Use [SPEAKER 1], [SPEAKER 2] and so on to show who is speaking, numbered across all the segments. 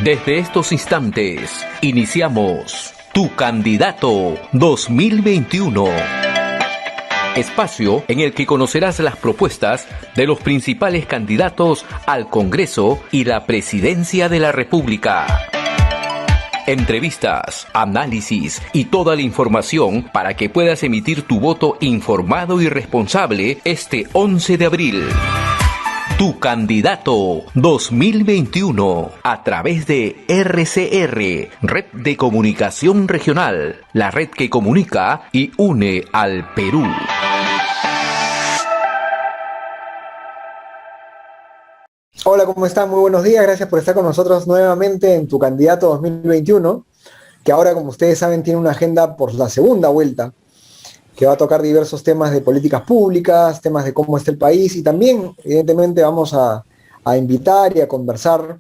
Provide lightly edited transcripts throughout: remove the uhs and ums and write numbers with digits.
[SPEAKER 1] Desde estos instantes, iniciamos Tu Candidato 2021. Espacio en el que conocerás las propuestas de los principales candidatos al Congreso y la Presidencia de la República. Entrevistas, análisis y toda la información para que puedas emitir tu voto informado y responsable este 11 de abril. Tu Candidato 2021 a través de RCR, Red de Comunicación Regional, la red que comunica y une al Perú.
[SPEAKER 2] Hola, ¿cómo están? Muy buenos días, gracias por estar con nosotros nuevamente en Tu Candidato 2021, que ahora, como ustedes saben, tiene una agenda por la segunda vuelta, que va a tocar diversos temas de políticas públicas, temas de cómo está el país, y también, evidentemente, vamos a invitar y a conversar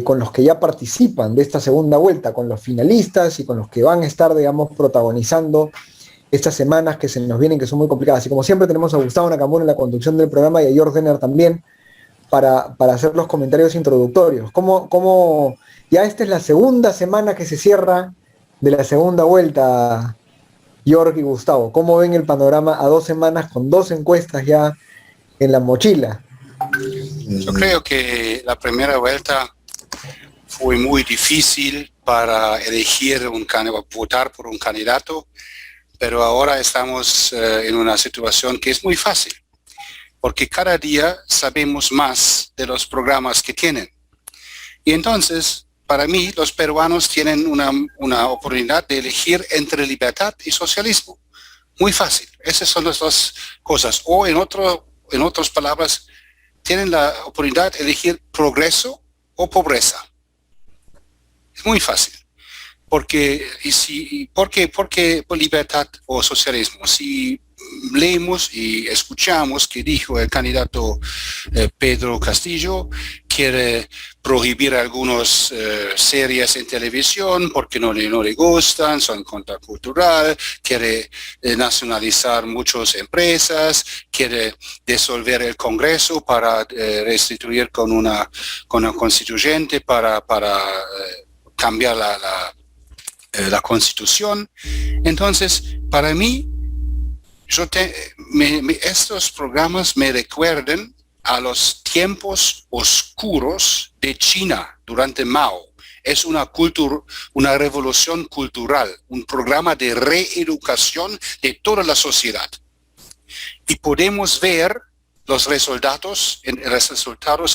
[SPEAKER 2] con los que ya participan de esta segunda vuelta, con los finalistas y con los que van a estar, digamos, protagonizando estas semanas que se nos vienen, que son muy complicadas. Y como siempre tenemos a Gustavo Nacamura en la conducción del programa y a George Denner también para hacer los comentarios introductorios. ¿Cómo ya esta es la segunda semana que se cierra de la segunda vuelta, George y Gustavo? ¿Cómo ven el panorama a 2 semanas con 2 encuestas ya en la mochila?
[SPEAKER 3] Yo creo que la primera vuelta fue muy difícil para elegir votar por un candidato, pero ahora estamos en una situación que es muy fácil, porque cada día sabemos más de los programas que tienen. Y entonces, para mí, los peruanos tienen una oportunidad de elegir entre libertad y socialismo. Muy fácil. Esas son las dos cosas. O en otras palabras, tienen la oportunidad de elegir progreso o pobreza. Es muy fácil. ¿Por qué libertad o socialismo? Si leemos y escuchamos que dijo el candidato Pedro Castillo, quiere prohibir algunas series en televisión porque no le gustan, son contracultural, quiere nacionalizar muchas empresas, quiere disolver el Congreso para restituir con una constituyente para cambiar la Constitución. Entonces, para mí, estos programas me recuerdan a los tiempos oscuros de China durante Mao. Es una revolución cultural, un programa de reeducación de toda la sociedad. Y podemos ver los resultados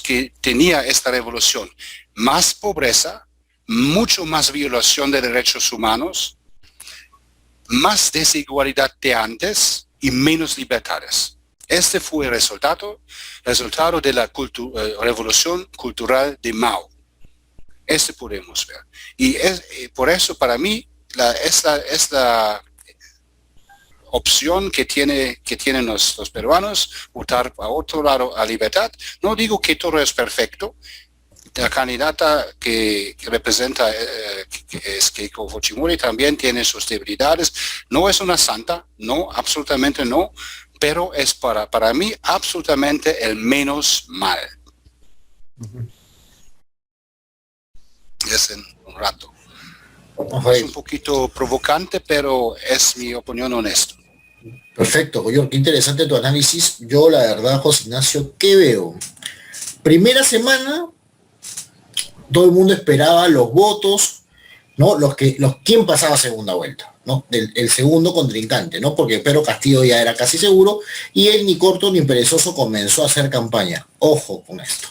[SPEAKER 3] que tenía esta revolución. Más pobreza, mucho más violación de derechos humanos, más desigualdad de antes y menos libertades. Este fue el resultado de la revolución cultural de Mao. Este podemos ver. Y por eso, para mí, es la opción que tienen los peruanos, votar a otro lado a libertad. No digo que todo es perfecto. La candidata que representa, que es Keiko Fujimori, también tiene sus debilidades. No es una santa, no, absolutamente no, pero es para mí absolutamente el menos mal. Es en un rato. Es un poquito provocante, pero es mi opinión honesta.
[SPEAKER 4] Perfecto, Joyor, qué interesante tu análisis. Yo, la verdad, José Ignacio, ¿qué veo? Primera semana, todo el mundo esperaba los votos, ¿no? ¿Quién pasaba segunda vuelta? ¿No? El segundo contrincante, ¿no? Porque Pedro Castillo ya era casi seguro y él ni corto ni perezoso comenzó a hacer campaña. Ojo con esto.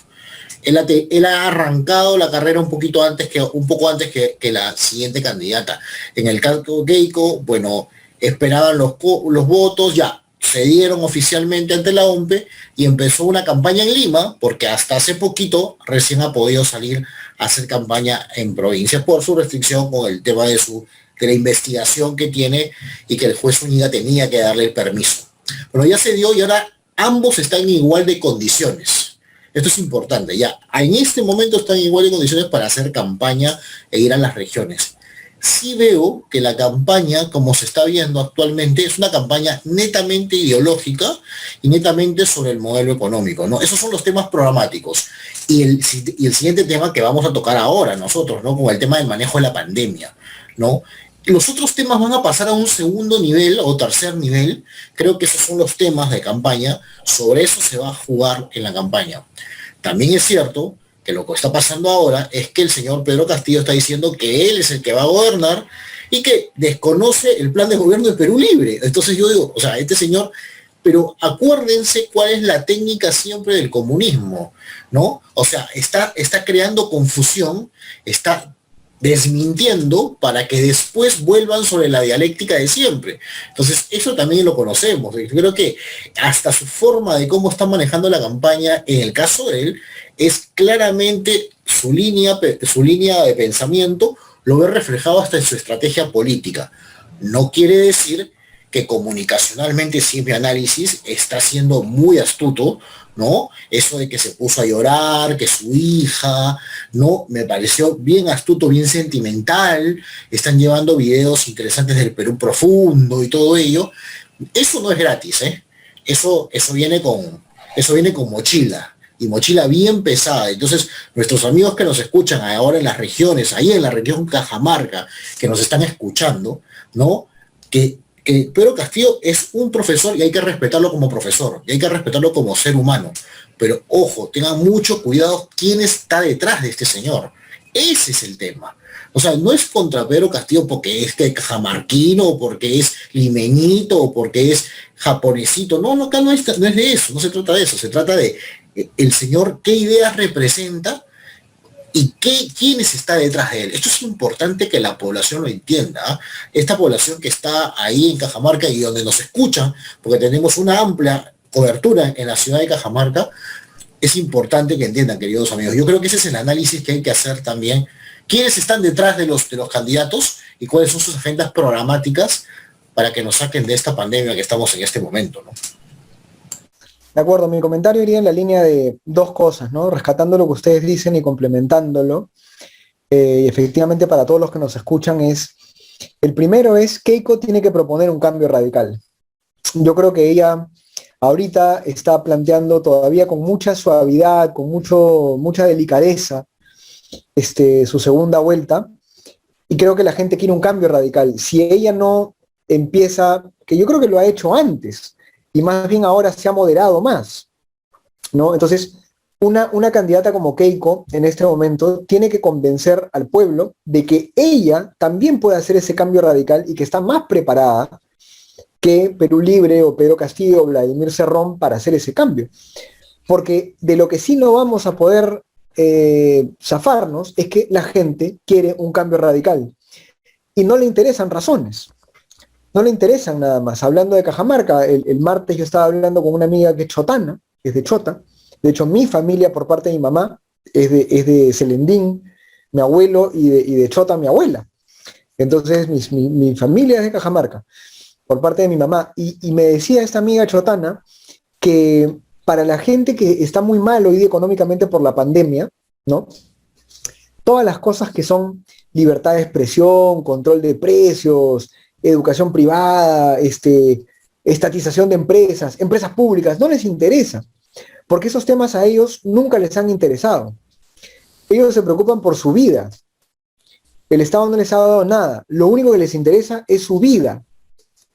[SPEAKER 4] Él ha arrancado la carrera un poco antes que la siguiente candidata. En el caso de Keiko, bueno, esperaban los votos, ya se dieron oficialmente ante la OMPE y empezó una campaña en Lima, porque hasta hace poquito recién ha podido salir a hacer campaña en provincias por su restricción con el tema de la investigación que tiene y que el juez Zúñiga tenía que darle el permiso. Pero ya se dio y ahora ambos están en igual de condiciones. Esto es importante, ya en este momento están en igual de condiciones para hacer campaña e ir a las regiones. sí veo que la campaña, como se está viendo actualmente, es una campaña netamente ideológica y netamente sobre el modelo económico, ¿no? Esos son los temas programáticos. Y el siguiente tema que vamos a tocar ahora nosotros, ¿no? Como el tema del manejo de la pandemia, ¿no? Los otros temas van a pasar a un segundo nivel o tercer nivel. Creo que esos son los temas de campaña. Sobre eso se va a jugar en la campaña. También es cierto que lo que está pasando ahora es que el señor Pedro Castillo está diciendo que él es el que va a gobernar y que desconoce el plan de gobierno de Perú Libre. Entonces yo digo, o sea, este señor, pero acuérdense cuál es la técnica siempre del comunismo, ¿no? O sea, está creando confusión, está desmintiendo para que después vuelvan sobre la dialéctica de siempre. Entonces, eso también lo conocemos. Yo creo que hasta su forma de cómo está manejando la campaña, en el caso de él, es claramente su línea de pensamiento, lo ve reflejado hasta en su estrategia política. No quiere decir que comunicacionalmente, si mi análisis está siendo muy astuto, ¿no? Eso de que se puso a llorar, que su hija, ¿no? Me pareció bien astuto, bien sentimental. Están llevando videos interesantes del Perú profundo y todo ello. Eso no es gratis, ¿eh? Eso viene con mochila. Y mochila bien pesada. Entonces, nuestros amigos que nos escuchan ahora en las regiones, ahí en la región Cajamarca, que nos están escuchando, ¿no? Que Pedro Castillo es un profesor y hay que respetarlo como profesor, y hay que respetarlo como ser humano. Pero ojo, tengan mucho cuidado quién está detrás de este señor. Ese es el tema. O sea, no es contra Pedro Castillo porque es cajamarquino, o porque es limeñito, o porque es japonesito. No, acá no es de eso, no se trata de eso. Se trata de el señor qué ideas representa y quiénes está detrás de él. Esto es importante que la población lo entienda, ¿eh? Esta población que está ahí en Cajamarca y donde nos escuchan, porque tenemos una amplia cobertura en la ciudad de Cajamarca, es importante que entiendan, queridos amigos. Yo creo que ese es el análisis que hay que hacer también. ¿Quiénes están detrás de los candidatos y cuáles son sus agendas programáticas para que nos saquen de esta pandemia que estamos en este momento, ¿no?
[SPEAKER 2] De acuerdo, mi comentario iría en la línea de dos cosas, ¿no? Rescatando lo que ustedes dicen y complementándolo. Efectivamente, para todos los que nos escuchan el primero es Keiko tiene que proponer un cambio radical. Yo creo que ella ahorita está planteando todavía con mucha suavidad, con mucha delicadeza, su segunda vuelta, y creo que la gente quiere un cambio radical. Si ella no empieza, que yo creo que lo ha hecho antes, y más bien ahora se ha moderado más, ¿no? Entonces, una candidata como Keiko, en este momento, tiene que convencer al pueblo de que ella también puede hacer ese cambio radical y que está más preparada que Perú Libre o Pedro Castillo o Vladimir Cerrón para hacer ese cambio. Porque de lo que sí no vamos a poder zafarnos es que la gente quiere un cambio radical y no le interesan razones. No le interesan nada más. Hablando de Cajamarca, el martes yo estaba hablando con una amiga que es chotana, que es de Chota. De hecho, mi familia por parte de mi mamá es de Celendín, mi abuelo, y de Chota mi abuela. Entonces, mi familia es de Cajamarca, por parte de mi mamá. Y me decía esta amiga chotana que para la gente que está muy mal hoy día económicamente por la pandemia, ¿no? Todas las cosas que son libertad de expresión, control de precios, educación privada, estatización de empresas públicas, no les interesa, porque esos temas a ellos nunca les han interesado. Ellos se preocupan por su vida. El Estado no les ha dado nada. Lo único que les interesa es su vida.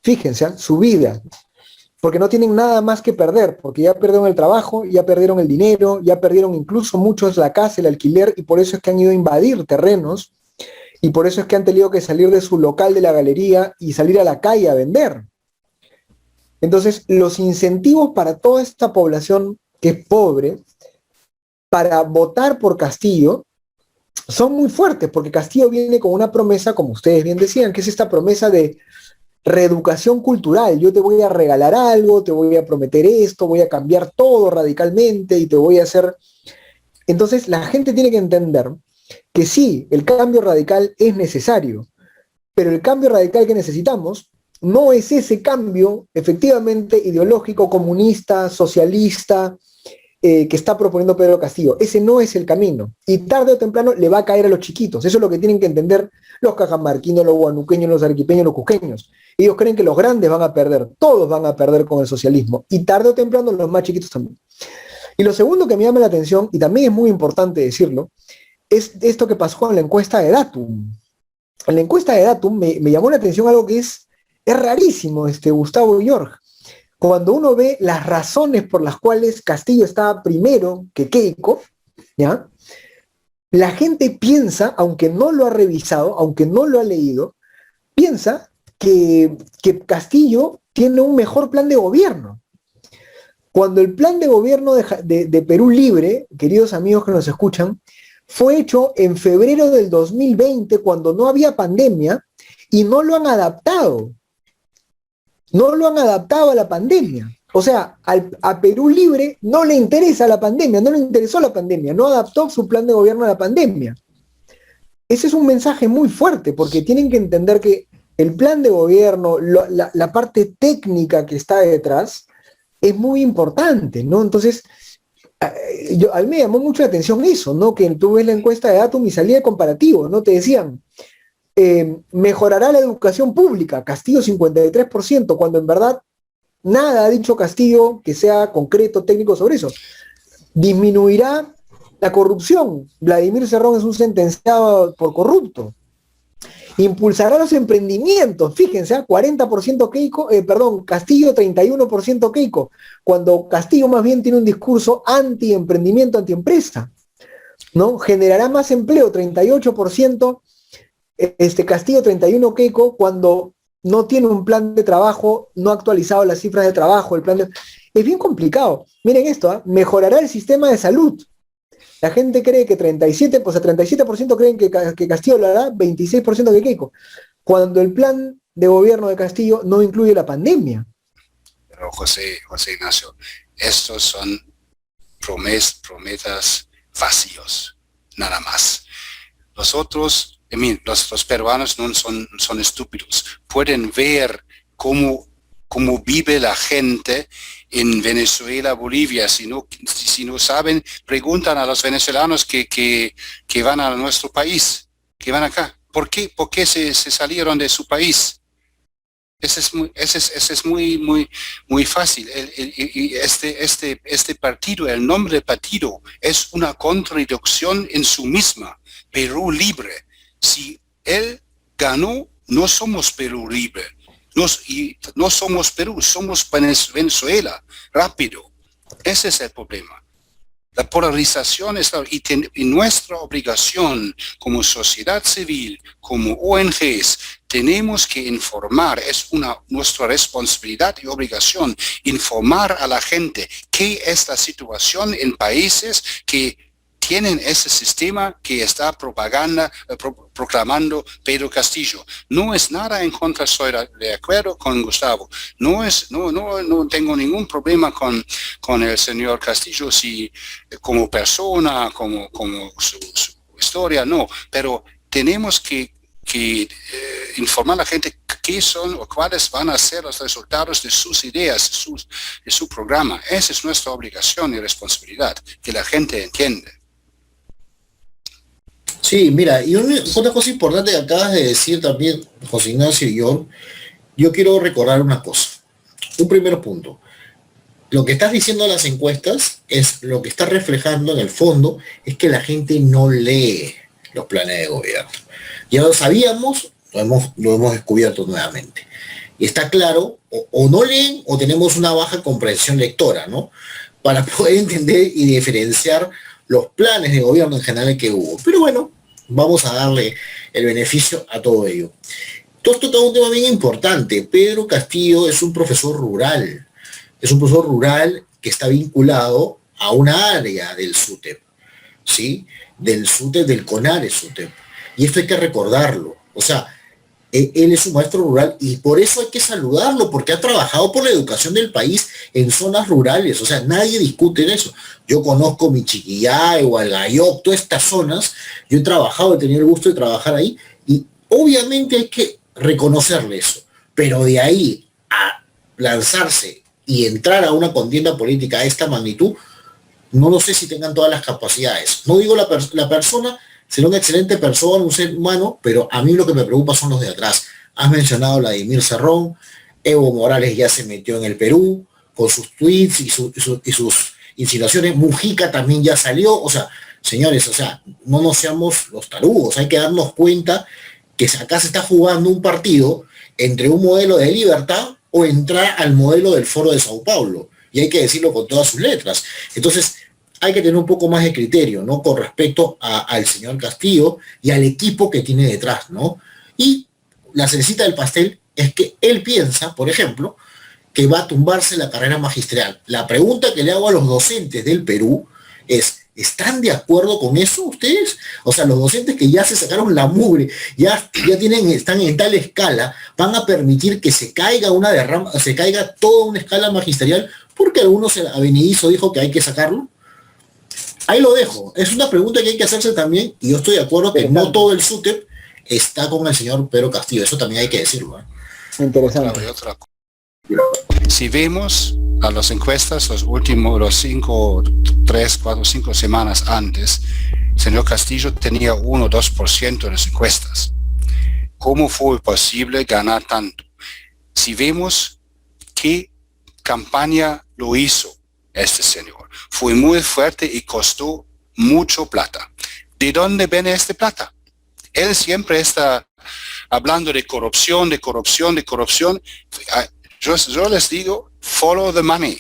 [SPEAKER 2] Fíjense, su vida. Porque no tienen nada más que perder, porque ya perdieron el trabajo, ya perdieron el dinero, ya perdieron incluso muchos la casa, el alquiler, y por eso es que han ido a invadir terrenos, y por eso es que han tenido que salir de su local de la galería y salir a la calle a vender. Entonces, los incentivos para toda esta población que es pobre, para votar por Castillo, son muy fuertes, porque Castillo viene con una promesa, como ustedes bien decían, que es esta promesa de reeducación cultural. Yo te voy a regalar algo, te voy a prometer esto, voy a cambiar todo radicalmente y te voy a hacer... Entonces, la gente tiene que entender que sí, el cambio radical es necesario, pero el cambio radical que necesitamos no es ese cambio efectivamente ideológico, comunista, socialista, que está proponiendo Pedro Castillo. Ese no es el camino. Y tarde o temprano le va a caer a los chiquitos. Eso es lo que tienen que entender los cajamarquinos, los huanuqueños, los arequipeños, los cusqueños. Ellos creen que los grandes van a perder, todos van a perder con el socialismo. Y tarde o temprano los más chiquitos también. Y lo segundo que me llama la atención, y también es muy importante decirlo, es esto que pasó con la encuesta de Datum. En la encuesta de Datum me llamó la atención algo que es rarísimo, Gustavo York. Cuando uno ve las razones por las cuales Castillo estaba primero que Keiko, ¿ya? La gente piensa, aunque no lo ha revisado, aunque no lo ha leído, piensa que Castillo tiene un mejor plan de gobierno. Cuando el plan de gobierno de Perú Libre, queridos amigos que nos escuchan, fue hecho en febrero del 2020, cuando no había pandemia, y no lo han adaptado. No lo han adaptado a la pandemia. O sea, a Perú Libre no le interesa la pandemia, no le interesó la pandemia, no adaptó su plan de gobierno a la pandemia. Ese es un mensaje muy fuerte, porque tienen que entender que el plan de gobierno, la parte técnica que está detrás, es muy importante, ¿no? Entonces, a mí me llamó mucho la atención eso, ¿no? Que tú ves la encuesta de Datum y salía de comparativo, ¿no? Te decían, mejorará la educación pública, Castillo 53%, cuando en verdad nada ha dicho Castillo que sea concreto, técnico sobre eso. Disminuirá la corrupción, Vladimir Cerrón es un sentenciado por corrupto. Impulsará los emprendimientos, fíjense, 40% Keiko, Castillo 31% Keiko, cuando Castillo más bien tiene un discurso anti-emprendimiento, anti-empresa, ¿no? Generará más empleo, 38%, Castillo 31 Keiko, cuando no tiene un plan de trabajo, no ha actualizado las cifras de trabajo, es bien complicado. Miren esto, mejorará el sistema de salud. La gente cree que 37% creen que Castillo lo hará, 26% que Keiko, cuando el plan de gobierno de Castillo no incluye la pandemia.
[SPEAKER 3] Pero José Ignacio, estos son promesas vacíos, nada más. Nosotros, los peruanos no son estúpidos, pueden ver cómo vive la gente en Venezuela, Bolivia. Si no saben, preguntan a los venezolanos que van a nuestro país, que van acá. ¿Por qué se salieron de su país? Ese es muy fácil. Este partido, el nombre del partido, es una contradicción en su misma. Perú Libre. Si él ganó, no somos Perú Libre. No somos Perú, somos Venezuela, rápido. Ese es el problema. La polarización es y nuestra obligación como sociedad civil, como ONGs, tenemos que informar, es nuestra responsabilidad y obligación informar a la gente qué es la situación en países que tienen ese sistema que está proclamando Pedro Castillo. No es nada en contra, estoy de acuerdo con Gustavo. No tengo ningún problema con el señor Castillo como persona, como su historia, no. Pero tenemos que informar a la gente qué son o cuáles van a ser los resultados de sus ideas, de su programa. Esa es nuestra obligación y responsabilidad, que la gente entienda.
[SPEAKER 4] Sí, mira, y otra cosa importante que acabas de decir también, José Ignacio y yo quiero recordar una cosa. Un primer punto. Lo que estás diciendo en las encuestas es lo que está reflejando en el fondo, es que la gente no lee los planes de gobierno. Ya lo sabíamos, lo hemos descubierto nuevamente. Y está claro, o no leen o tenemos una baja comprensión lectora, ¿no? Para poder entender y diferenciar los planes de gobierno en general que hubo. Pero bueno, vamos a darle el beneficio a todo ello. Todo esto es un tema bien importante. Pedro Castillo es un profesor rural. Es un profesor rural que está vinculado a una área del SUTEP, ¿sí? Del SUTEP, del CONARE SUTEP. Y esto hay que recordarlo. O sea, él es un maestro rural y por eso hay que saludarlo, porque ha trabajado por la educación del país en zonas rurales. O sea, nadie discute en eso. Yo conozco Michiquillay, Hualgayoc, todas estas zonas. Yo he trabajado, he tenido el gusto de trabajar ahí y obviamente hay que reconocerle eso. Pero de ahí a lanzarse y entrar a una contienda política a esta magnitud, no lo sé si tengan todas las capacidades. No digo la persona, será una excelente persona, un ser humano, pero a mí lo que me preocupa son los de atrás. Has mencionado a Vladimir Cerrón, Evo Morales ya se metió en el Perú con sus tweets y sus insinuaciones. Mujica también ya salió. O sea, señores, o sea, no nos seamos los tarugos. Hay que darnos cuenta que acá se está jugando un partido entre un modelo de libertad o entrar al modelo del Foro de Sao Paulo. Y hay que decirlo con todas sus letras. Entonces, hay que tener un poco más de criterio, ¿no? Con respecto al señor Castillo y al equipo que tiene detrás, ¿no? Y la cerecita del pastel es que él piensa, por ejemplo, que va a tumbarse la carrera magistral. La pregunta que le hago a los docentes del Perú es, ¿están de acuerdo con eso ustedes? O sea, los docentes que ya se sacaron la mugre, están en tal escala, van a permitir que se caiga toda una escala magisterial porque algunos avenidizo dijo que hay que sacarlo. Ahí lo dejo. Es una pregunta que hay que hacerse también, y yo estoy de acuerdo que no todo el SUTEP está con el señor Pedro Castillo. Eso también hay que decirlo, ¿eh?
[SPEAKER 2] Interesante.
[SPEAKER 3] Si vemos a las encuestas, los 5 semanas antes, el señor Castillo tenía 1 o 2% en las encuestas. ¿Cómo fue posible ganar tanto? Si vemos qué campaña lo hizo este señor, fue muy fuerte y costó mucho plata. ¿De dónde viene esta plata? Él siempre está hablando de corrupción. Yo les digo, follow the money.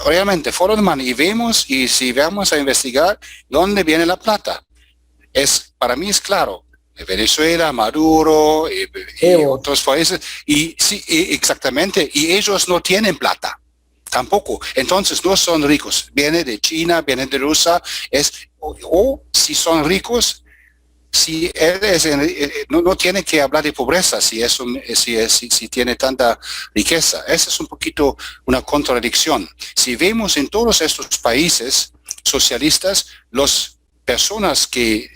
[SPEAKER 3] Obviamente, follow the money. Y si vamos a investigar dónde viene la plata, para mí es claro. Venezuela, Maduro y otros países. Y sí, exactamente. Y ellos no tienen plata. Tampoco. Entonces no son ricos. Viene de China, viene de Rusia. O si son ricos, si no tiene que hablar de pobreza si tiene tanta riqueza. Esa es un poquito una contradicción. Si vemos en todos estos países socialistas, las personas que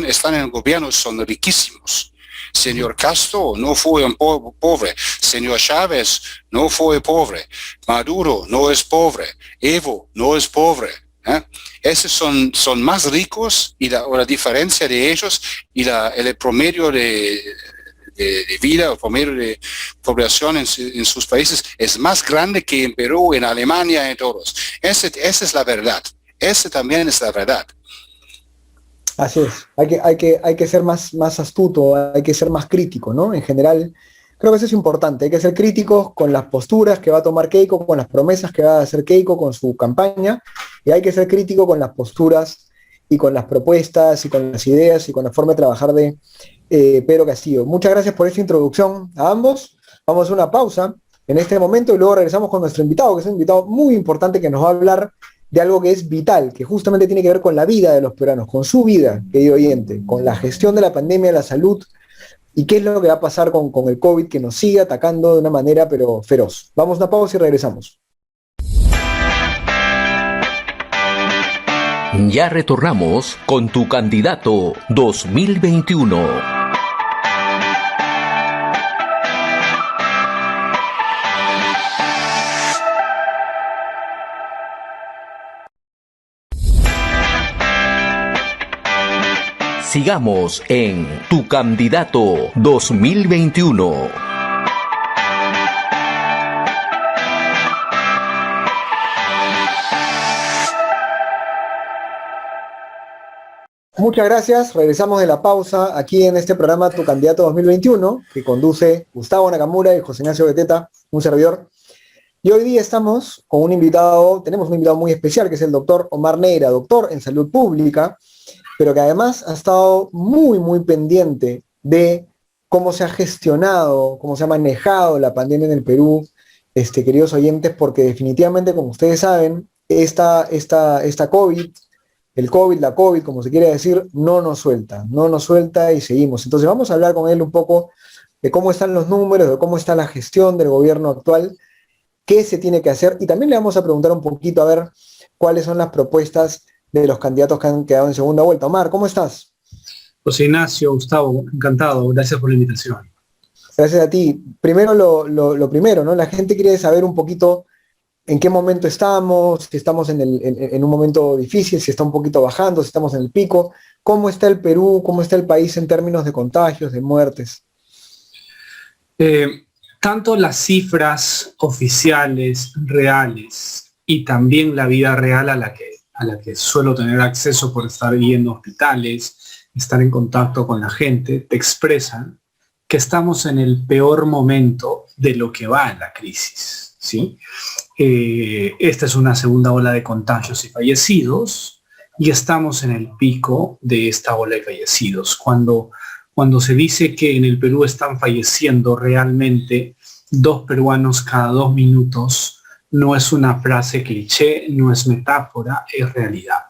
[SPEAKER 3] están en el gobierno son riquísimos. Señor Castro no fue un pobre. Señor Chávez no fue pobre. Maduro no es pobre. Evo no es pobre. Esos son más ricos y la diferencia de ellos y el promedio de vida, el promedio de población en sus países es más grande que en Perú, en Alemania, en todos. Esa es la verdad. Esa también es la verdad.
[SPEAKER 2] Así es, hay que ser más astuto, hay que ser más crítico, ¿no? En general, creo que eso es importante, hay que ser críticos con las posturas que va a tomar Keiko, con las promesas que va a hacer Keiko con su campaña, y hay que ser crítico con las posturas y con las propuestas y con las ideas y con la forma de trabajar de Pedro Castillo. Muchas gracias por esta introducción a ambos. Vamos a hacer una pausa en este momento y luego regresamos con nuestro invitado, que es un invitado muy importante que nos va a hablar de algo que es vital, que justamente tiene que ver con la vida de los peruanos, con su vida, querido oyente, con la gestión de la pandemia, la salud, y qué es lo que va a pasar con el COVID, que nos sigue atacando de una manera pero feroz. Vamos a una pausa y regresamos.
[SPEAKER 1] Ya retornamos con tu candidato 2021. Sigamos en Tu Candidato 2021.
[SPEAKER 2] Muchas gracias, regresamos de la pausa aquí en este programa Tu Candidato 2021, que conduce Gustavo Nakamura y José Ignacio Beteta, un servidor. Y hoy día tenemos un invitado muy especial, que es el doctor Omar Neira, doctor en salud pública, pero que además ha estado muy pendiente de cómo se ha gestionado, cómo se ha manejado la pandemia en el Perú, queridos oyentes, porque definitivamente, como ustedes saben, esta COVID, la COVID, como se quiere decir, no nos suelta y seguimos. Entonces vamos a hablar con él un poco de cómo están los números, de cómo está la gestión del gobierno actual, qué se tiene que hacer, y también le vamos a preguntar un poquito a ver cuáles son las propuestas de los candidatos que han quedado en segunda vuelta. Omar, ¿cómo estás?
[SPEAKER 5] José Ignacio, Gustavo, encantado, gracias por la invitación.
[SPEAKER 2] Gracias a ti. Primero lo primero, ¿no? La gente quiere saber un poquito en qué momento estamos, si estamos en un momento difícil, si está un poquito bajando, si estamos en el pico. ¿Cómo está el Perú? ¿Cómo está el país en términos de contagios, de muertes?
[SPEAKER 5] Tanto las cifras oficiales, reales, y también la vida real a la que suelo tener acceso por estar yendo a hospitales, estar en contacto con la gente, te expresan que estamos en el peor momento de lo que va en la crisis, ¿sí? Esta es una segunda ola de contagios y fallecidos, y estamos en el pico de esta ola de fallecidos. Cuando se dice que en el Perú están falleciendo realmente 2 peruanos cada 2 minutos, no es una frase cliché, no es metáfora, es realidad.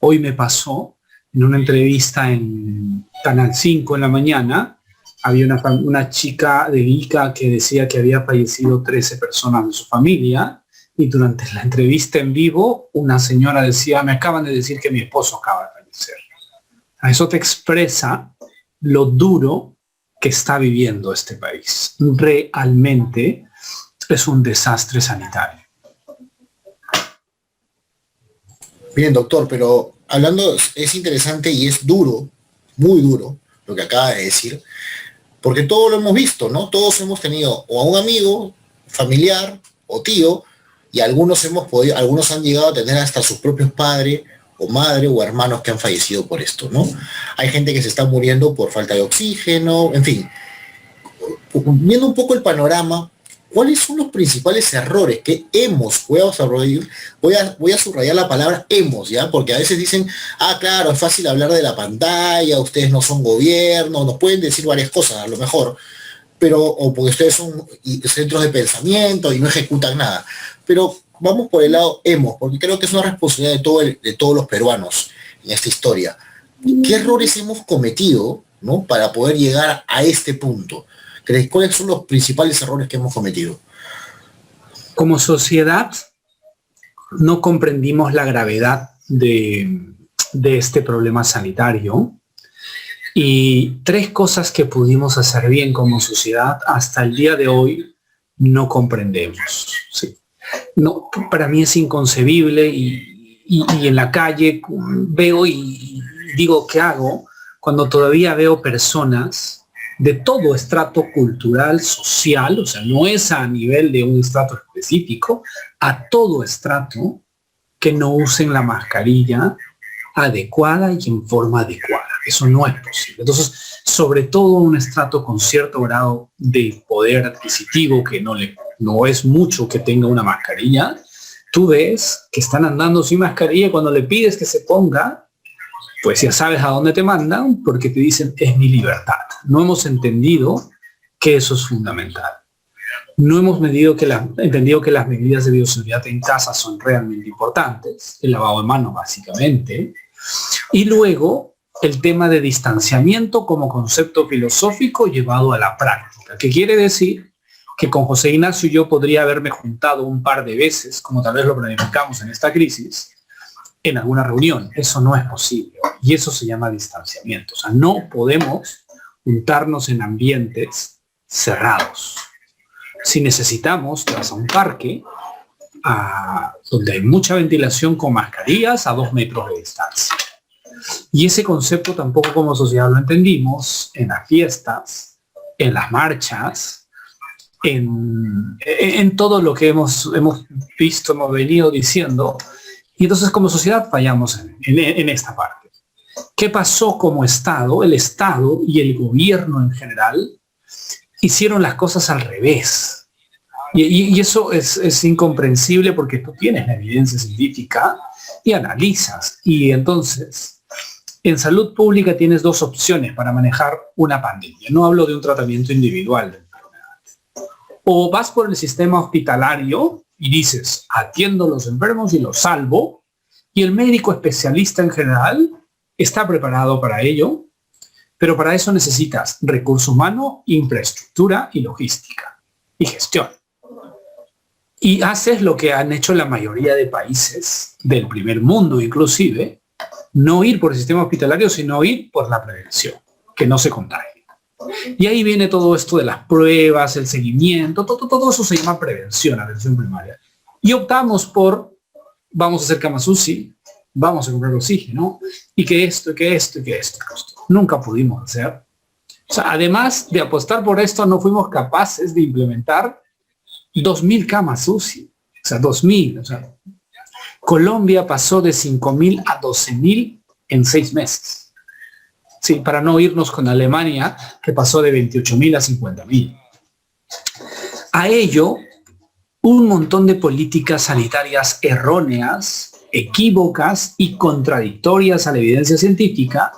[SPEAKER 5] Hoy me pasó en una entrevista en Canal 5 en la mañana, había una chica de Ica que decía que había fallecido 13 personas de su familia, y durante la entrevista en vivo, una señora decía, me acaban de decir que mi esposo acaba de fallecer. A eso te expresa lo duro que está viviendo este país. Realmente es un desastre sanitario.
[SPEAKER 4] Bien, doctor, pero hablando, es interesante y es duro, muy duro, lo que acaba de decir, porque todos lo hemos visto, ¿no? Todos hemos tenido o a un amigo, familiar o tío, y algunos han llegado a tener hasta sus propios padres o madre o hermanos que han fallecido por esto, ¿no? Hay gente que se está muriendo por falta de oxígeno, en fin. Viendo un poco el panorama, ¿cuáles son los principales errores que voy a subrayar la palabra hemos, ¿ya? Porque a veces dicen, claro, es fácil hablar de la pantalla, ustedes no son gobierno, nos pueden decir varias cosas a lo mejor, o porque ustedes son centros de pensamiento y no ejecutan nada. Pero vamos por el lado hemos, porque creo que es una responsabilidad de todos los peruanos en esta historia. ¿Qué errores hemos cometido, ¿no? Para poder llegar a este punto? ¿Cuáles son los principales errores que hemos cometido?
[SPEAKER 5] Como sociedad, no comprendimos la gravedad de este problema sanitario, y 3 cosas que pudimos hacer bien como sociedad hasta el día de hoy no comprendemos. ¿Sí? No, para mí es inconcebible, y en la calle veo y digo, ¿qué hago? Cuando todavía veo personas de todo estrato cultural, social, o sea, no es a nivel de un estrato específico, a todo estrato, que no usen la mascarilla adecuada y en forma adecuada. Eso no es posible. Entonces, sobre todo un estrato con cierto grado de poder adquisitivo, que no es mucho que tenga una mascarilla, tú ves que están andando sin mascarilla, y cuando le pides que se ponga, pues ya sabes a dónde te mandan, porque te dicen, es mi libertad. No hemos entendido que eso es fundamental. No hemos entendido que las medidas de bioseguridad en casa son realmente importantes, el lavado de manos básicamente, y luego el tema de distanciamiento como concepto filosófico llevado a la práctica, que quiere decir que con José Ignacio yo podría haberme juntado un par de veces, como tal vez lo planificamos en esta crisis, en alguna reunión. Eso no es posible, y eso se llama distanciamiento. O sea, no podemos juntarnos en ambientes cerrados. Si necesitamos, te vas a un parque donde hay mucha ventilación con mascarillas a 2 metros de distancia. Y ese concepto tampoco como sociedad lo entendimos en las fiestas, en las marchas, en todo lo que hemos visto, hemos venido diciendo. Y entonces como sociedad fallamos en esta parte. ¿Qué pasó como Estado? El Estado y el gobierno en general hicieron las cosas al revés. Y eso es incomprensible, porque tú tienes la evidencia científica y analizas. Y entonces, en salud pública tienes 2 opciones para manejar una pandemia. No hablo de un tratamiento individual de enfermedades. O vas por el sistema hospitalario y dices, atiendo a los enfermos y los salvo, y el médico especialista en general está preparado para ello, pero para eso necesitas recurso humano, infraestructura y logística y gestión. Y haces lo que han hecho la mayoría de países del primer mundo inclusive, no ir por el sistema hospitalario, sino ir por la prevención, que no se contagie. Y ahí viene todo esto de las pruebas, el seguimiento, todo eso se llama prevención, atención primaria. Y optamos por, vamos a hacer camas UCI, vamos a comprar oxígeno, y que esto. Nunca pudimos hacer. O sea, además de apostar por esto, no fuimos capaces de implementar 2.000 camas UCI. O sea, 2.000. O sea, Colombia pasó de 5.000 a 12.000 en 6 meses. Sí, para no irnos con Alemania, que pasó de 28.000 a 50.000. A ello, un montón de políticas sanitarias erróneas, equívocas y contradictorias a la evidencia científica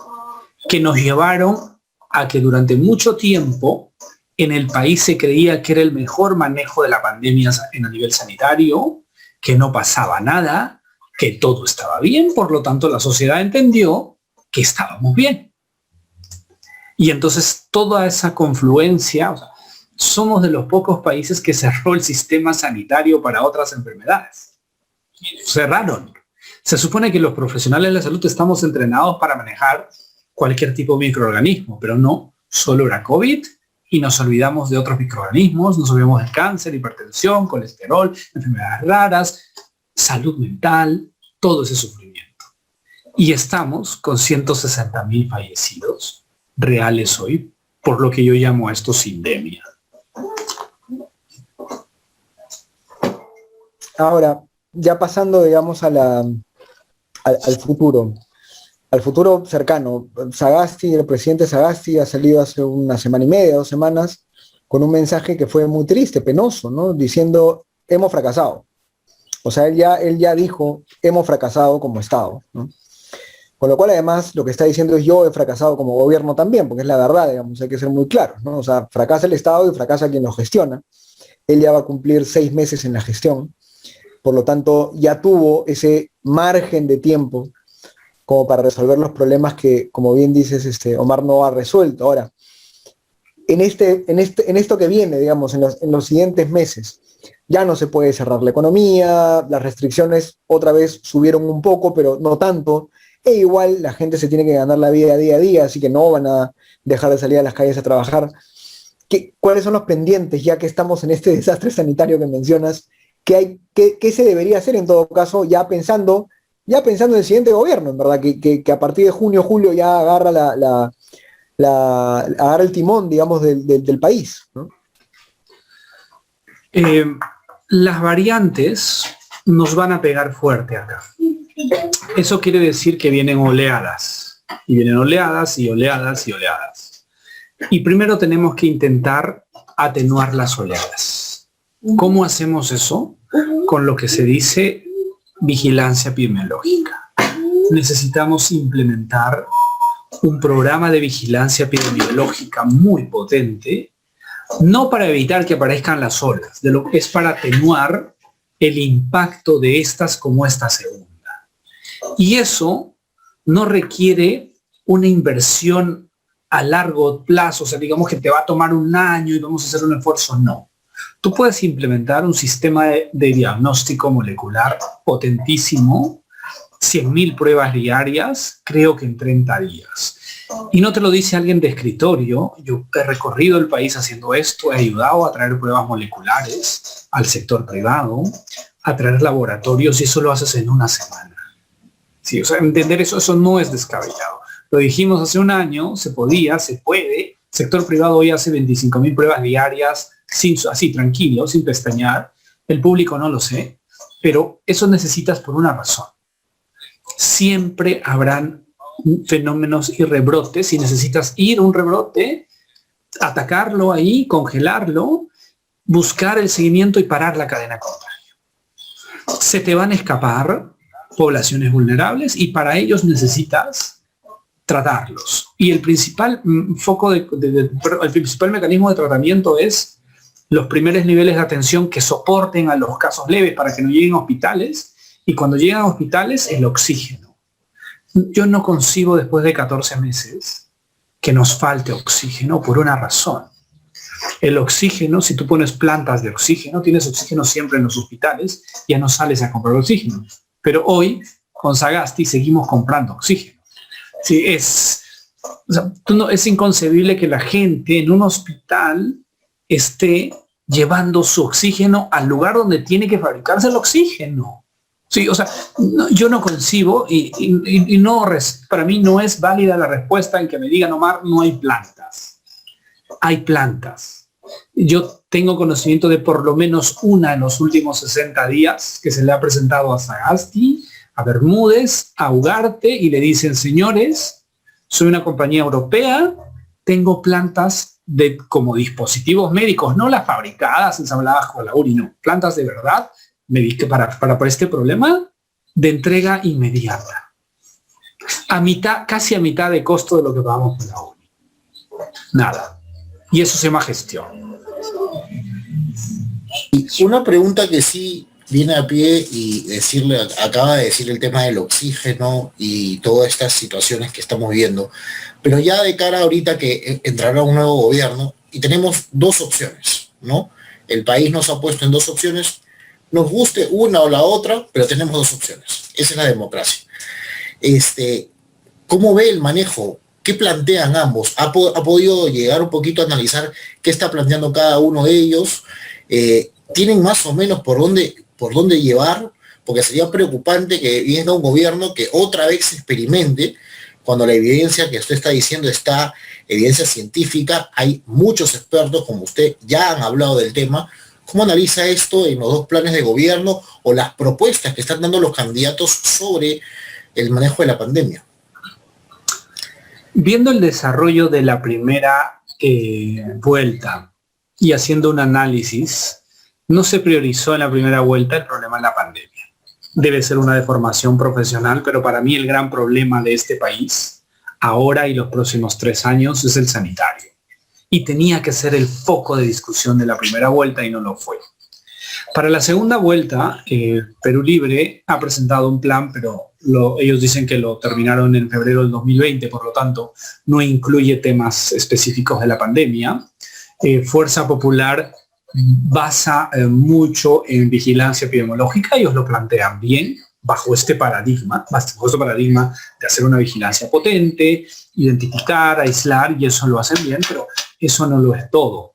[SPEAKER 5] que nos llevaron a que durante mucho tiempo en el país se creía que era el mejor manejo de la pandemia a nivel sanitario, que no pasaba nada, que todo estaba bien, por lo tanto la sociedad entendió que estábamos bien. Y entonces toda esa confluencia, o sea, somos de los pocos países que cerró el sistema sanitario para otras enfermedades. Cerraron. Se supone que los profesionales de la salud estamos entrenados para manejar cualquier tipo de microorganismo, pero no, solo era COVID y nos olvidamos de otros microorganismos, nos olvidamos del cáncer, hipertensión, colesterol, enfermedades raras, salud mental, todo ese sufrimiento. Y estamos con 160.000 fallecidos reales hoy, por lo que yo llamo a esto sindemia.
[SPEAKER 2] Ahora, ya pasando, digamos, al futuro cercano, Sagasti, el presidente Sagasti ha salido hace una semana y media, 2 semanas, con un mensaje que fue muy triste, penoso, ¿no? Diciendo, hemos fracasado. O sea, él ya dijo, hemos fracasado como Estado, ¿no? Con lo cual, además, lo que está diciendo es yo he fracasado como gobierno también, porque es la verdad, digamos, hay que ser muy claros, ¿no? O sea, fracasa el Estado y fracasa quien lo gestiona. Él ya va a cumplir 6 meses en la gestión, por lo tanto, ya tuvo ese margen de tiempo como para resolver los problemas que, como bien dices, Omar no ha resuelto. Ahora, en esto que viene, digamos, en los siguientes meses, ya no se puede cerrar la economía, las restricciones otra vez subieron un poco, pero no tanto, e igual la gente se tiene que ganar la vida día a día, así que no van a dejar de salir a las calles a trabajar. ¿Cuáles son los pendientes, ya que estamos en este desastre sanitario que mencionas? ¿Qué se debería hacer en todo caso, ya pensando en el siguiente gobierno, en verdad, que a partir de junio, julio ya agarra agarra el timón, digamos, del país, ¿no?
[SPEAKER 5] Las variantes nos van a pegar fuerte acá. Eso quiere decir que vienen oleadas, y vienen oleadas y oleadas y oleadas. Y primero tenemos que intentar atenuar las oleadas. ¿Cómo hacemos eso? Con lo que se dice vigilancia epidemiológica. Necesitamos implementar un programa de vigilancia epidemiológica muy potente, no para evitar que aparezcan las olas, es para atenuar el impacto de estas como esta segunda. Y eso no requiere una inversión a largo plazo, o sea, digamos que te va a tomar un año y vamos a hacer un esfuerzo, no. Tú puedes implementar un sistema de diagnóstico molecular potentísimo, 100.000 pruebas diarias, creo que en 30 días. Y no te lo dice alguien de escritorio. Yo he recorrido el país haciendo esto, he ayudado a traer pruebas moleculares al sector privado, a traer laboratorios, y eso lo haces en una semana. Sí, o sea, entender eso no es descabellado. Lo dijimos hace un año, se podía, se puede. Sector privado hoy hace 25.000 pruebas diarias, así tranquilo, sin pestañear. El público no lo sé, pero eso necesitas por una razón. Siempre habrán fenómenos y rebrotes, y necesitas ir a un rebrote, atacarlo ahí, congelarlo, buscar el seguimiento y parar la cadena contraria. Se te van a escapar poblaciones vulnerables y para ellos necesitas tratarlos. Y el principal el principal mecanismo de tratamiento es los primeros niveles de atención que soporten a los casos leves para que no lleguen a hospitales, y cuando llegan a hospitales, el oxígeno. Yo no concibo después de 14 meses que nos falte oxígeno por una razón. El oxígeno, si tú pones plantas de oxígeno, tienes oxígeno siempre en los hospitales, ya no sales a comprar oxígeno. Pero hoy, con Sagasti, seguimos comprando oxígeno. Sí, O sea, es inconcebible que la gente en un hospital esté llevando su oxígeno al lugar donde tiene que fabricarse el oxígeno. Sí, o sea, yo no concibo y no, para mí no es válida la respuesta en que me digan, Omar, no hay plantas. Hay plantas. Yo tengo conocimiento de por lo menos una en los últimos 60 días que se le ha presentado a Sagasti, a Bermúdez, a Ugarte y le dicen, señores, soy una compañía europea, tengo plantas como dispositivos médicos, no las fabricadas, ensambladas con la URI, no, plantas de verdad para este problema de entrega inmediata. Casi a mitad de costo de lo que pagamos por la URI. Nada. Y eso se llama gestión.
[SPEAKER 4] Y una pregunta que sí viene a pie y acaba de decir el tema del oxígeno y todas estas situaciones que estamos viendo, pero ya de cara ahorita que entrará un nuevo gobierno y tenemos dos opciones, ¿no? El país nos ha puesto en dos opciones, nos guste una o la otra, pero tenemos dos opciones. Esa es la democracia. ¿Cómo ve el manejo? ¿Qué plantean ambos? ¿Ha podido llegar un poquito a analizar qué está planteando cada uno de ellos? ¿Tienen más o menos por dónde llevar? Porque sería preocupante que venga un gobierno que otra vez experimente cuando la evidencia que usted está diciendo está evidencia científica. Hay muchos expertos, como usted, ya han hablado del tema. ¿Cómo analiza esto en los dos planes de gobierno o las propuestas que están dando los candidatos sobre el manejo de la pandemia?
[SPEAKER 5] Viendo el desarrollo de la primera vuelta y haciendo un análisis, no se priorizó en la primera vuelta el problema de la pandemia. Debe ser una deformación profesional, pero para mí el gran problema de este país, ahora y los próximos 3 años, es el sanitario. Y tenía que ser el foco de discusión de la primera vuelta y no lo fue. Para la segunda vuelta, Perú Libre ha presentado un plan, pero ellos dicen que lo terminaron en febrero del 2020, por lo tanto, no incluye temas específicos de la pandemia. Fuerza Popular basa mucho en vigilancia epidemiológica, ellos lo plantean bien, bajo este paradigma de hacer una vigilancia potente, identificar, aislar, y eso lo hacen bien, pero eso no lo es todo.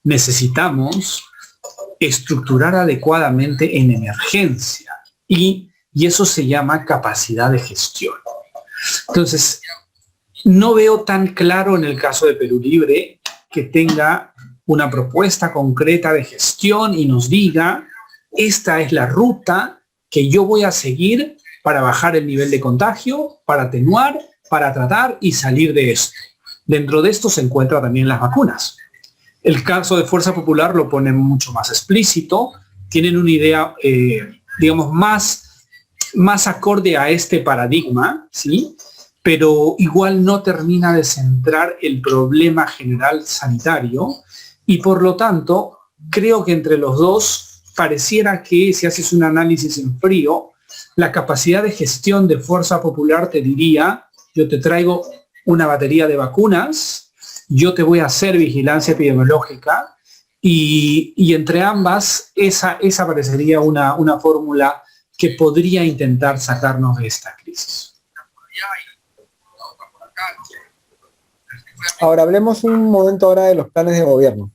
[SPEAKER 5] Necesitamos estructurar adecuadamente en emergencia y eso se llama capacidad de gestión. Entonces, no veo tan claro en el caso de Perú Libre que tenga una propuesta concreta de gestión y nos diga, esta es la ruta que yo voy a seguir para bajar el nivel de contagio, para atenuar, para tratar y salir de esto. Dentro de esto se encuentran también las vacunas. El caso de Fuerza Popular lo pone mucho más explícito, tienen una idea, digamos, más acorde a este paradigma, ¿sí? Pero igual no termina de centrar el problema general sanitario y por lo tanto creo que entre los dos pareciera que si haces un análisis en frío, la capacidad de gestión de Fuerza Popular te diría, yo te traigo una batería de vacunas, yo te voy a hacer vigilancia epidemiológica y entre ambas esa parecería una fórmula que podría intentar sacarnos de esta crisis.
[SPEAKER 2] Ahora hablemos un momento ahora de los planes de gobierno,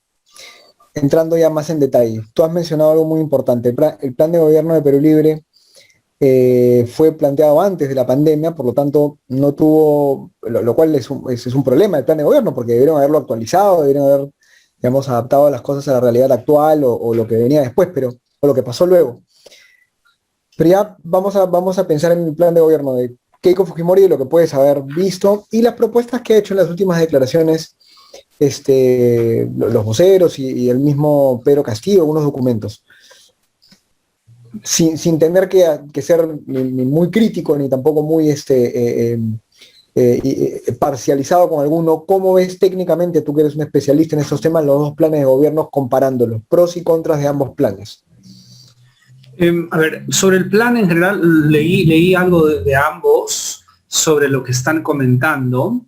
[SPEAKER 2] entrando ya más en detalle. Tú has mencionado algo muy importante, el plan de gobierno de Perú Libre fue planteado antes de la pandemia, por lo tanto no tuvo, lo cual es un problema el plan de gobierno, porque debieron haberlo actualizado, debieron haber, digamos, adaptado las cosas a la realidad actual o lo que venía después, o lo que pasó luego. Pero ya vamos a pensar en el plan de gobierno de Keiko Fujimori, de lo que puedes haber visto, y las propuestas que ha hecho en las últimas declaraciones los voceros y el mismo Pedro Castillo, algunos documentos. Sin tener que ser ni muy crítico, ni tampoco muy parcializado con alguno, ¿cómo ves técnicamente, tú que eres un especialista en estos temas, los dos planes de gobierno comparándolos, pros y contras de ambos planes?
[SPEAKER 5] A ver, sobre el plan en general, leí algo de ambos sobre lo que están comentando.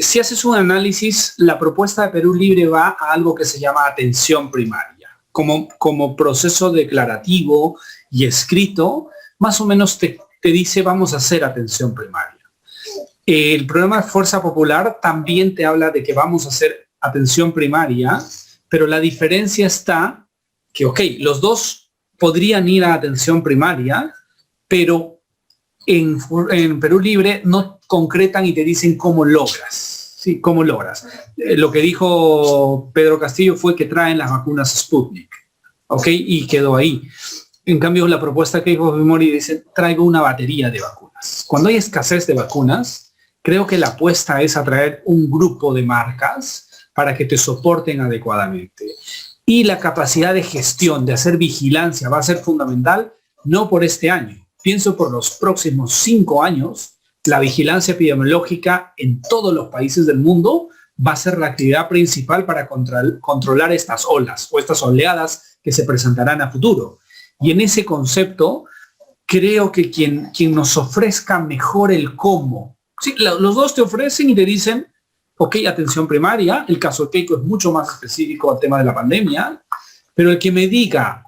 [SPEAKER 5] Si haces un análisis, la propuesta de Perú Libre va a algo que se llama atención primaria. Como proceso declarativo y escrito, más o menos te dice vamos a hacer atención primaria. El programa de Fuerza Popular también te habla de que vamos a hacer atención primaria, pero la diferencia está que, ok, los dos podrían ir a atención primaria, pero en Perú Libre no concretan y te dicen cómo logras. Sí, cómo logras. Lo que dijo Pedro Castillo fue que traen las vacunas Sputnik, ok, y quedó ahí. En cambio, la propuesta que dijo Fujimori dice, traigo una batería de vacunas. Cuando hay escasez de vacunas, creo que la apuesta es atraer un grupo de marcas para que te soporten adecuadamente. Y la capacidad de gestión, de hacer vigilancia, va a ser fundamental, no por este año. Pienso por los próximos 5 años, la vigilancia epidemiológica en todos los países del mundo va a ser la actividad principal para controlar estas olas o estas oleadas que se presentarán a futuro. Y en ese concepto, creo que quien nos ofrezca mejor el cómo. Sí, los dos te ofrecen y te dicen, ok, atención primaria, el caso de Keiko es mucho más específico al tema de la pandemia, pero el que me diga,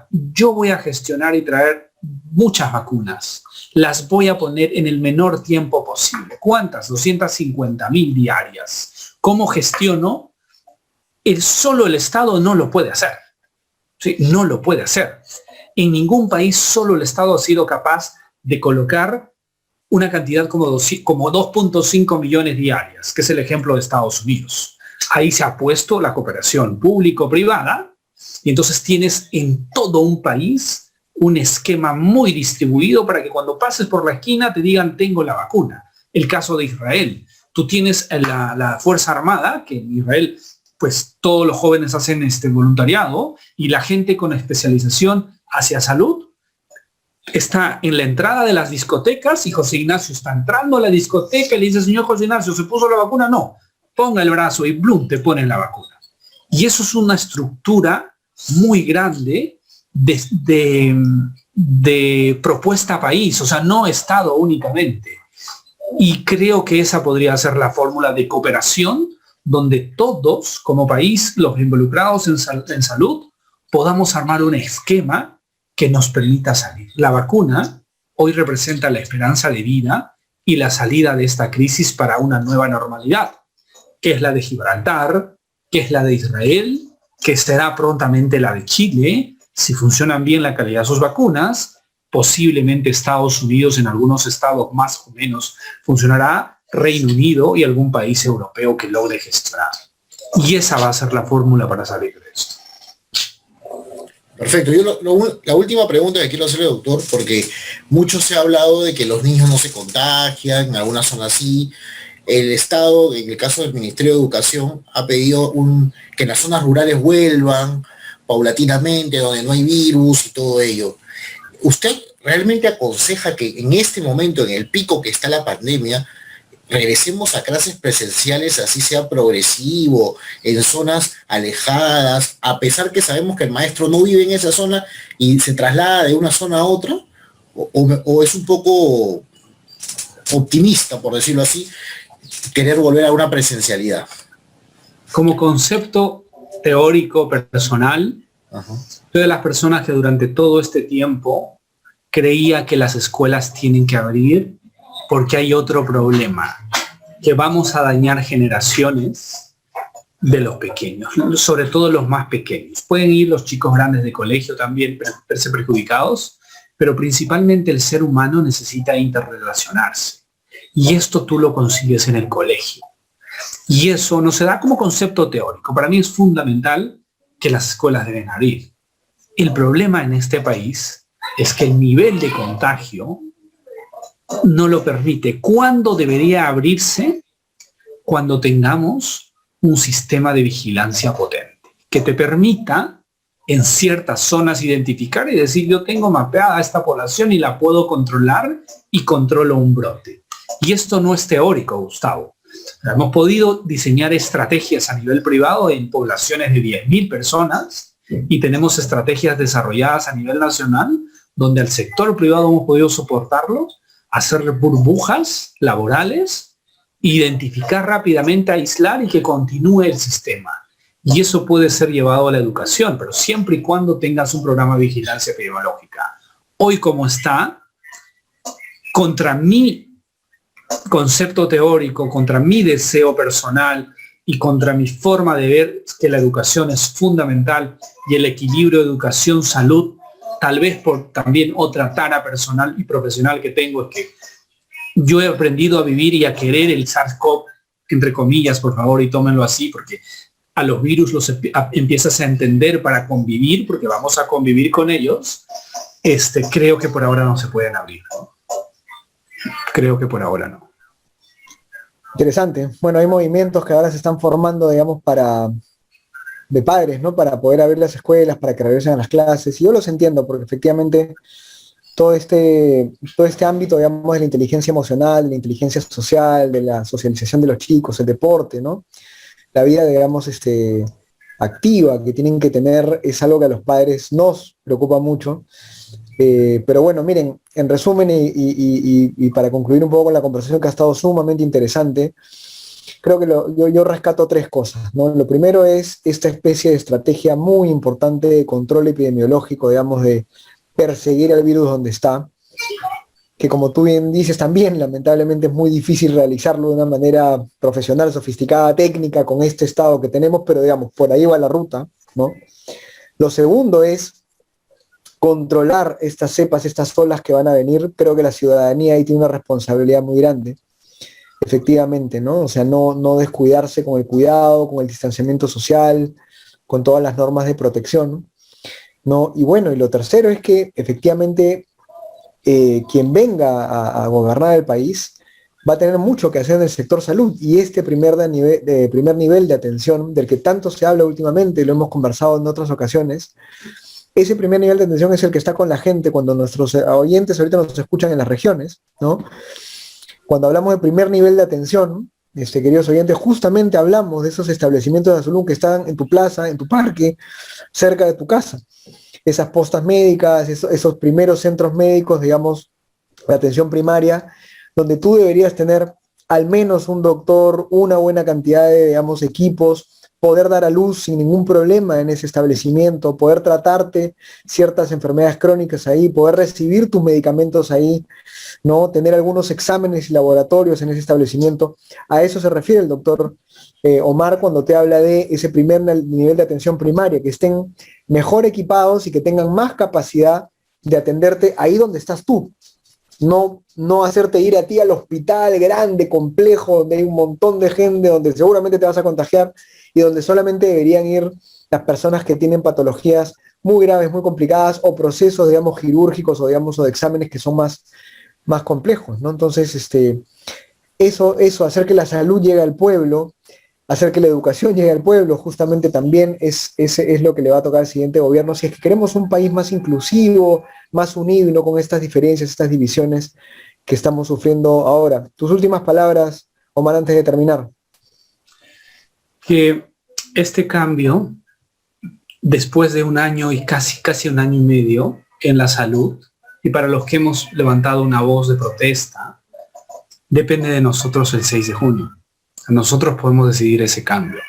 [SPEAKER 5] yo voy a gestionar y traer muchas vacunas, las voy a poner en el menor tiempo posible. ¿Cuántas? 250,000 diarias. ¿Cómo gestiono? Solo el Estado no lo puede hacer. Sí, no lo puede hacer. En ningún país solo el Estado ha sido capaz de colocar una cantidad como 2.5 millones diarias, que es el ejemplo de Estados Unidos. Ahí se ha puesto la cooperación público-privada y entonces tienes en todo un país un esquema muy distribuido para que cuando pases por la esquina te digan tengo la vacuna. El caso de Israel. Tú tienes la Fuerza Armada, que en Israel pues todos los jóvenes hacen voluntariado y la gente con especialización hacia salud está en la entrada de las discotecas y José Ignacio está entrando a la discoteca y le dice, señor José Ignacio, ¿se puso la vacuna? No, ponga el brazo y blum, te ponen la vacuna. Y eso es una estructura muy grande de propuesta país, o sea, no Estado únicamente. Y creo que esa podría ser la fórmula de cooperación donde todos, como país, los involucrados en salud, podamos armar un esquema que nos permita salir. La vacuna hoy representa la esperanza de vida y la salida de esta crisis para una nueva normalidad, que es la de Gibraltar, que es la de Israel, que será prontamente la de Chile. Si funcionan bien la calidad de sus vacunas, posiblemente Estados Unidos en algunos estados más o menos funcionará, Reino Unido y algún país europeo que logre gestionar. Y esa va a ser la fórmula para salir de esto.
[SPEAKER 4] Perfecto. Yo la última pregunta que quiero hacerle, doctor, porque mucho se ha hablado de que los niños no se contagian, en algunas zonas sí. El Estado, en el caso del Ministerio de Educación, ha pedido que las zonas rurales vuelvan paulatinamente, donde no hay virus y todo ello. ¿Usted realmente aconseja que en este momento, en el pico que está la pandemia, regresemos a clases presenciales, así sea progresivo, en zonas alejadas, a pesar que sabemos que el maestro no vive en esa zona y se traslada de una zona a otra? ¿O es un poco optimista, por decirlo así, querer volver a una presencialidad?
[SPEAKER 5] Como concepto teórico personal, soy de las personas que durante todo este tiempo creía que las escuelas tienen que abrir porque hay otro problema, que vamos a dañar generaciones de los pequeños, sobre todo los más pequeños. Pueden ir los chicos grandes de colegio también verse perjudicados, pero principalmente el ser humano necesita interrelacionarse. Y esto tú lo consigues en el colegio. Y eso no se da como concepto teórico. Para mí es fundamental que las escuelas deben abrir. El problema en este país es que el nivel de contagio no lo permite. ¿Cuándo debería abrirse? Cuando tengamos un sistema de vigilancia potente que te permita en ciertas zonas identificar y decir, yo tengo mapeada a esta población y la puedo controlar y controlo un brote. Y esto no es teórico, Gustavo. Hemos podido diseñar estrategias a nivel privado en poblaciones de 10.000 personas y tenemos estrategias desarrolladas a nivel nacional donde al sector privado hemos podido soportarlo, hacer burbujas laborales, identificar rápidamente, aislar y que continúe el sistema. Y eso puede ser llevado a la educación, pero siempre y cuando tengas un programa de vigilancia epidemiológica. Hoy como está, contra mi concepto teórico, contra mi deseo personal y contra mi forma de ver que la educación es fundamental y el equilibrio educación-salud, tal vez por también otra tara personal y profesional que tengo, es que yo he aprendido a vivir y a querer el SARS-CoV, entre comillas, por favor, y tómenlo así, porque a los virus los empiezas a entender para convivir, porque vamos a convivir con ellos. Creo que por ahora no se pueden abrir, ¿no? Creo que por ahora no.
[SPEAKER 2] Interesante. Bueno, hay movimientos que ahora se están formando, digamos, de padres, ¿no? Para poder abrir las escuelas, para que regresen a las clases. Y yo los entiendo, porque efectivamente todo este ámbito, digamos, de la inteligencia emocional, de la inteligencia social, de la socialización de los chicos, el deporte, ¿no? La vida, digamos, activa que tienen que tener es algo que a los padres nos preocupa mucho. Pero bueno, miren, en resumen y para concluir un poco con la conversación que ha estado sumamente interesante, creo que yo rescato tres cosas, ¿no? Lo primero es esta especie de estrategia muy importante de control epidemiológico, digamos, de perseguir al virus donde está, que como tú bien dices también, lamentablemente es muy difícil realizarlo de una manera profesional, sofisticada, técnica, con este estado que tenemos, pero digamos, por ahí va la ruta, ¿no? Lo segundo es controlar estas cepas, estas olas que van a venir. Creo que la ciudadanía ahí tiene una responsabilidad muy grande, efectivamente, ¿no? O sea, no descuidarse con el cuidado, con el distanciamiento social, con todas las normas de protección, ¿no? Y bueno, y lo tercero es que efectivamente quien venga a gobernar el país va a tener mucho que hacer en el sector salud, y este primer nivel de atención del que tanto se habla últimamente, y lo hemos conversado en otras ocasiones, ese primer nivel de atención es el que está con la gente cuando nuestros oyentes ahorita nos escuchan en las regiones, ¿no? Cuando hablamos de primer nivel de atención, queridos oyentes, justamente hablamos de esos establecimientos de salud que están en tu plaza, en tu parque, cerca de tu casa. Esas postas médicas, esos primeros centros médicos, digamos, de atención primaria, donde tú deberías tener al menos un doctor, una buena cantidad de, digamos, equipos, poder dar a luz sin ningún problema en ese establecimiento, poder tratarte ciertas enfermedades crónicas ahí, poder recibir tus medicamentos ahí, ¿no? Tener algunos exámenes y laboratorios en ese establecimiento. A eso se refiere el doctor Omar cuando te habla de ese primer nivel de atención primaria, que estén mejor equipados y que tengan más capacidad de atenderte ahí donde estás tú. No hacerte ir a ti al hospital grande, complejo, donde hay un montón de gente, donde seguramente te vas a contagiar y donde solamente deberían ir las personas que tienen patologías muy graves, muy complicadas, o procesos, digamos, quirúrgicos o, digamos, o de exámenes que son más complejos, ¿no? Entonces, eso, hacer que la salud llegue al pueblo, hacer que la educación llegue al pueblo, justamente también es lo que le va a tocar al siguiente gobierno, si es que queremos un país más inclusivo, más unido y no con estas diferencias, estas divisiones que estamos sufriendo ahora. Tus últimas palabras, Omar, antes de terminar.
[SPEAKER 5] Que este cambio, después de un año y casi un año y medio en la salud, y para los que hemos levantado una voz de protesta, depende de nosotros el 6 de junio. Nosotros podemos decidir ese cambio.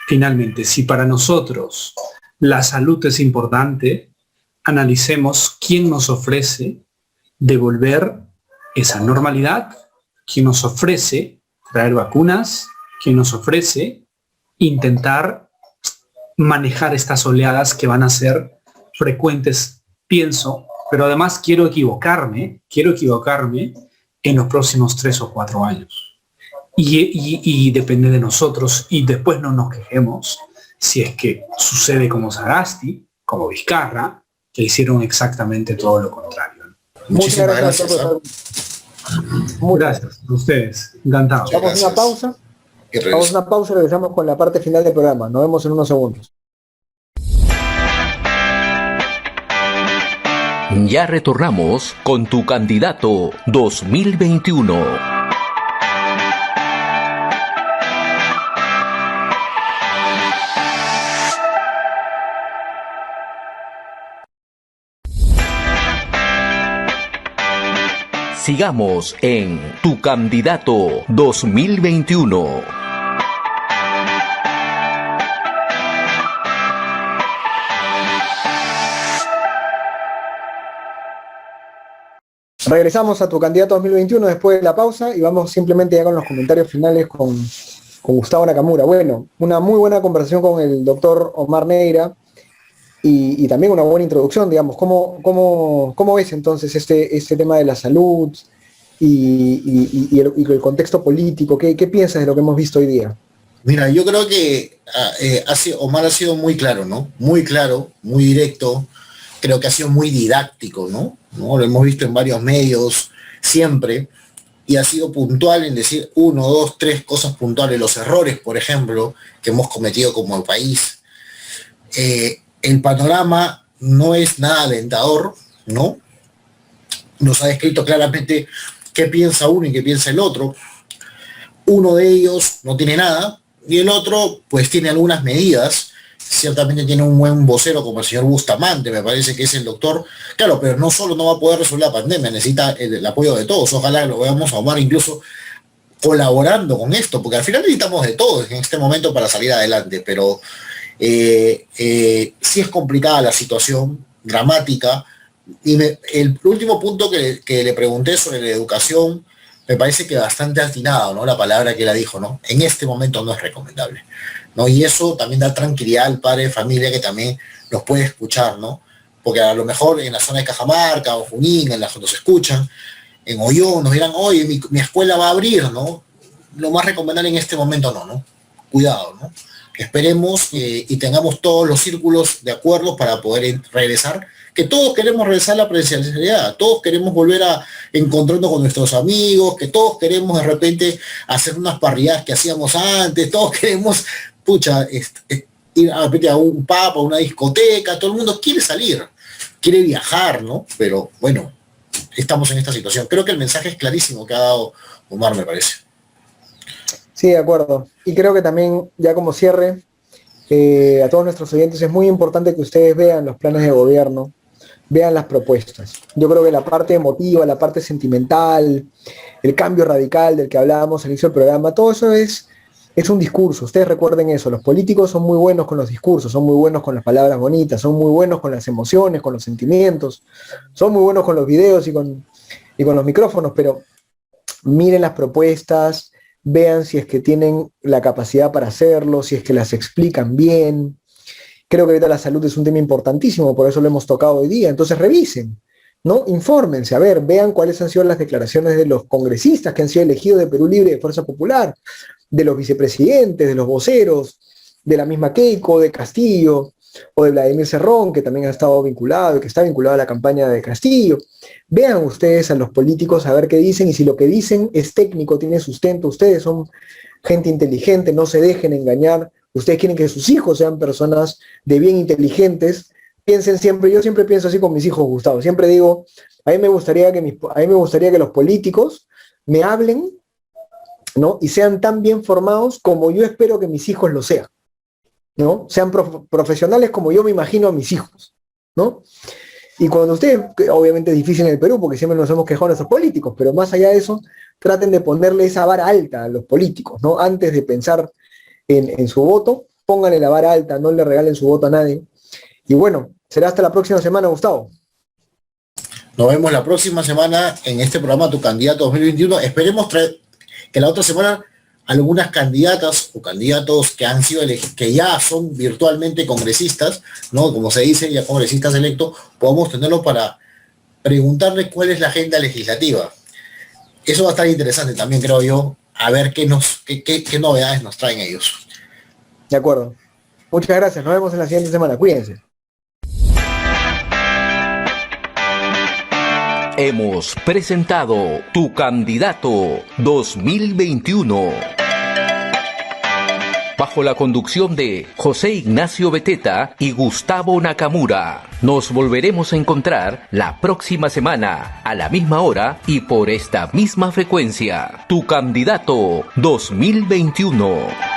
[SPEAKER 5] Finalmente, si para nosotros la salud es importante, analicemos quién nos ofrece devolver esa normalidad, quién nos ofrece traer vacunas, quién nos ofrece intentar manejar estas oleadas que van a ser frecuentes, pienso, pero además quiero equivocarme en los próximos 3 o 4 años. Y depende de nosotros, y después no nos quejemos si es que sucede como Sagasti, como Vizcarra, que hicieron exactamente todo lo contrario.
[SPEAKER 4] Muchísimas gracias.
[SPEAKER 5] Gracias a ustedes, encantado.
[SPEAKER 2] Vamos a una pausa. Vamos a una pausa y regresamos con la parte final del programa. Nos vemos en unos segundos.
[SPEAKER 1] Ya retornamos con tu candidato 2021. Sigamos en Tu Candidato 2021.
[SPEAKER 2] Regresamos a tu candidato 2021 después de la pausa y vamos simplemente ya con los comentarios finales con Gustavo Nakamura. Bueno, una muy buena conversación con el doctor Omar Neira y también una buena introducción, digamos. ¿Cómo ves entonces este tema de la salud y el contexto político? ¿Qué piensas de lo que hemos visto hoy día?
[SPEAKER 4] Mira, yo creo que Omar ha sido muy claro, ¿no? Muy claro, muy directo. Creo que ha sido muy didáctico, ¿no? Lo hemos visto en varios medios siempre. Y ha sido puntual en decir 1, 2, 3 cosas puntuales. Los errores, por ejemplo, que hemos cometido como país. El panorama no es nada alentador, ¿no? Nos ha descrito claramente qué piensa uno y qué piensa el otro. Uno de ellos no tiene nada y el otro pues tiene algunas medidas. Ciertamente tiene un buen vocero como el señor Bustamante, me parece que es el doctor. Claro, pero no solo no va a poder resolver la pandemia, necesita el apoyo de todos. Ojalá lo veamos a Omar incluso colaborando con esto, porque al final necesitamos de todos en este momento para salir adelante, pero sí es complicada la situación, dramática. Y el último punto que le pregunté sobre la educación, me parece que bastante atinado, ¿no? La palabra que ella dijo, ¿no? En este momento no es recomendable, ¿no? Y eso también da tranquilidad al padre de familia que también nos puede escuchar, ¿no? Porque a lo mejor en la zona de Cajamarca o Junín, en la que nos escuchan, en Ollón, nos dirán, oye, mi escuela va a abrir, ¿no? Lo más recomendable en este momento no. Cuidado, ¿no? Esperemos y tengamos todos los círculos de acuerdo para poder regresar, que todos queremos regresar a la presencialidad, todos queremos volver a encontrarnos con nuestros amigos, que todos queremos de repente hacer unas parrilladas que hacíamos antes, todos queremos, ir a repente a un pub, a una discoteca, todo el mundo quiere salir, quiere viajar, ¿no? Pero bueno, estamos en esta situación. Creo que el mensaje es clarísimo que ha dado Omar, me parece.
[SPEAKER 2] Sí, de acuerdo. Y creo que también, ya como cierre, a todos nuestros oyentes, es muy importante que ustedes vean los planes de gobierno, vean las propuestas. Yo creo que la parte emotiva, la parte sentimental, el cambio radical del que hablábamos al inicio del programa, todo eso es un discurso. Ustedes recuerden eso, los políticos son muy buenos con los discursos, son muy buenos con las palabras bonitas, son muy buenos con las emociones, con los sentimientos, son muy buenos con los videos y con los micrófonos, pero miren las propuestas, vean si es que tienen la capacidad para hacerlo, si es que las explican bien. Creo que ahorita la salud es un tema importantísimo, por eso lo hemos tocado hoy día. Entonces revisen, ¿no? Infórmense, a ver, vean cuáles han sido las declaraciones de los congresistas que han sido elegidos de Perú Libre y de Fuerza Popular, de los vicepresidentes, de los voceros, de la misma Keiko, de Castillo, o de Vladimir Cerrón, que también ha estado vinculado, que está vinculado a la campaña de Castillo. Vean ustedes a los políticos a ver qué dicen, y si lo que dicen es técnico, tiene sustento, ustedes son gente inteligente, no se dejen engañar, ustedes quieren que sus hijos sean personas de bien inteligentes, piensen siempre, yo siempre pienso así con mis hijos, Gustavo, siempre digo, a mí me gustaría que los políticos me hablen, ¿no? Y sean tan bien formados como yo espero que mis hijos lo sean, ¿no? Sean profesionales como yo me imagino a mis hijos, ¿no? Y cuando ustedes, obviamente es difícil en el Perú porque siempre nos hemos quejado de nuestros políticos, pero más allá de eso, traten de ponerle esa vara alta a los políticos, ¿no? Antes de pensar en su voto, pónganle la vara alta, no le regalen su voto a nadie. Y bueno, será hasta la próxima semana, Gustavo.
[SPEAKER 4] Nos vemos la próxima semana en este programa Tu Candidato 2021. Esperemos que la otra semana algunas candidatas o candidatos que han sido que ya son virtualmente congresistas, ¿no? Como se dice, ya congresistas electos, podamos tenerlo para preguntarle cuál es la agenda legislativa. Eso va a estar interesante también, creo yo, a ver qué novedades nos traen ellos.
[SPEAKER 2] De acuerdo. Muchas gracias. Nos vemos en la siguiente semana. Cuídense.
[SPEAKER 1] Hemos presentado Tu Candidato 2021. Bajo la conducción de José Ignacio Beteta y Gustavo Nakamura. Nos volveremos a encontrar la próxima semana, a la misma hora y por esta misma frecuencia. Tu Candidato 2021.